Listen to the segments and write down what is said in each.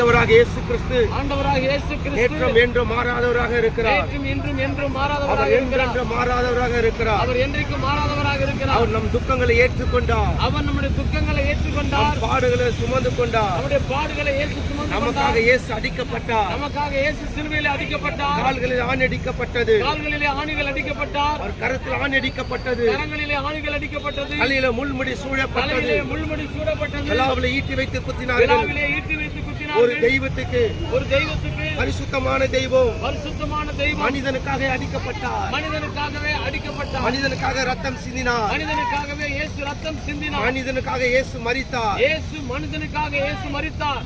ஆண்டவராக இயேசு கிறிஸ்து நேற்றும் என்றும் மாறாதவராக இருக்கிறார். அவர் என்றென்றும் மாறாதவராக இருக்கிறார். அவர் நம் துக்கங்களை ஏற்றுக்கொண்டார். பாடுகளை சுமந்து கொண்டார். நமக்காக இயேசு அடிக்கப்பட்டார். கால்களில் ஆணி அடிக்கப்பட்டது. அவர் கரத்தில் ஆணி அடிக்கப்பட்டது. தலையில முள்முடி சூழப்பட்டது. விழாவிலே ஈட்டி வைத்து குத்தினார்கள். ஒரு தெய்வத்துக்கு பரிசுத்தமான தெய்வம் மனிதனுக்காக அடிக்கப்பட்டார். மனிதனுக்காக ரத்தம் சிந்தினார். மனிதனுக்காக இயேசு மரித்தார்.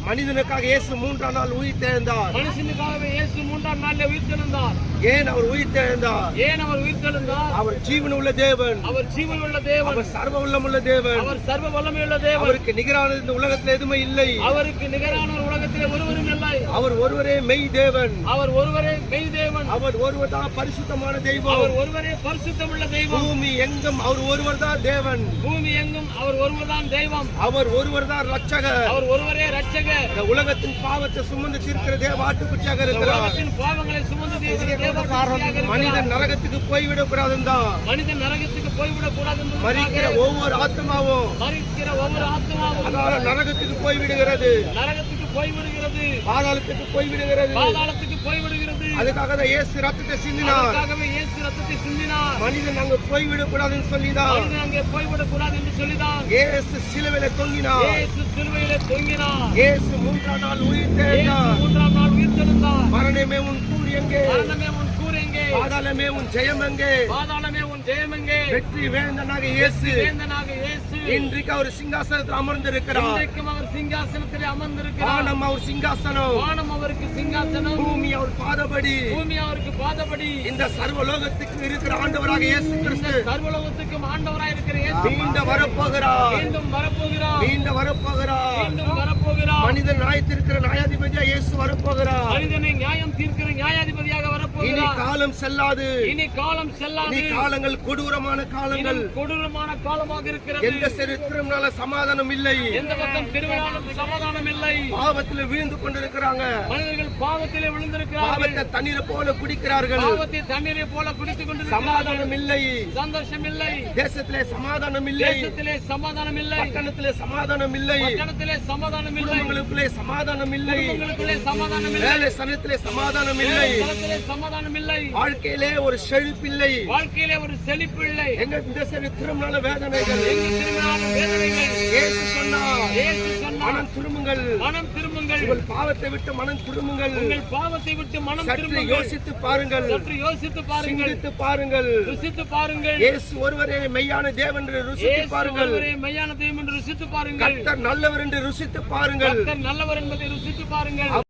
மனிதனுக்காக இயேசு 3ஆம் நாள் உயிர்த்தெழுந்தார். ஏன் அவர் உயிர்த்தெழுந்தார்? அவர் ஜீவன் உள்ள தேவன். அவர் சர்வ வல்லமுள்ள தேவன். அவருக்கு நிகரான இந்த உலகத்தில் எதுவுமே இல்லை. அவர் ஒருவரே மெய் தேவன். அவர் ஒருவர் தான் பரிசுத்தமான தெய்வம். பூமி எங்கும் அவர் ஒருவர் தான் தேவன். அவர் ஒருவர் தான் ரட்சகர். இந்த உலகத்தின் பாவத்தை சுமந்து தீர்க்கிற தேவ ஆட்டுக்குட்டியாக இருக்கிறார். மனிதன் நரகத்துக்கு போய்விடக் கூடாது. மரிக்கிற ஒவ்வொரு ஆத்மாவும் நரகத்துக்கு போய்விடுகிறது. பாதாளத்துக்கு போய்விடுகிறது. அதுக்காக தான் இயேசு ரத்தத்தை சிந்தினார். மனிதன் அங்க போய்விடக் கூடாதுன்னு சொல்லிதான் இயேசு சிலுவையில தொங்கினார். இயேசு 3ஆம் நாள் உயிர்த்தெழுந்தார். மரணமே உன் கூர் எங்கே? பாதாளமே உன் ஜெயம் எங்கே? வெற்றி வேந்தனாக இயேசு இன்றைக்கு அவர் சிங்காசனத்தில் அமர்ந்திருக்கிறார். வானம் அவர் சிங்காசனம். பூமி அவர் பாதபடி. இந்த சர்வலோகத்துக்கு இருக்கிற ஆண்டவராக இயேசு கிறிஸ்து மீண்டும் வரப்போகிறார். மனிதன் நியாயத்திற்கிற நியாயாதிபதியா இயேசு வரப்போகிறார். இனி காலம் செல்லாது. இனி காலங்கள் கொடூரமான காலங்கள். காலமாக இருக்கிறது. எந்த சரித்திரம்னால சமாதானம் இல்லை. எந்த பக்கம் திரும்பினாலும் சமாதானம் இல்லை. பாவத்தில் விழுந்து கொண்டிருக்கிறாங்க. மனிதர்கள் பாவத்திலே விழுந்திருக்கிறார்கள். பாவத்தை தண்ணீரை போல குடிக்கிறார்கள். குடித்துக் கொண்டு சமாதானம் இல்லை. சந்தோஷம் இல்லை. தேசத்திலே சமாதானம் இல்லை. பட்டணத்திலே சமாதானம் இல்லை. குடும்பங்களுக்குள்ளே சமாதானம் இல்லை. வேலை ஸ்தலத்திலே சமாதானம் இல்லை. வாழ்க்கையிலே ஒரு செழிப்பில்லை. எங்க இந்த சரித்திரம்னால வேதனைகள். மனம் திரும்புங்கள். உங்கள் பாவத்தை விட்டு மனம் திரும்புங்கள். சற்று யோசித்து பாருங்கள். சிந்தித்து பாருங்கள். இயேசு ஒருவரே மெய்யான தேவன் என்று ருசித்து பாருங்கள். கர்த்தர் நல்லவர் என்று ருசித்து பாருங்கள்.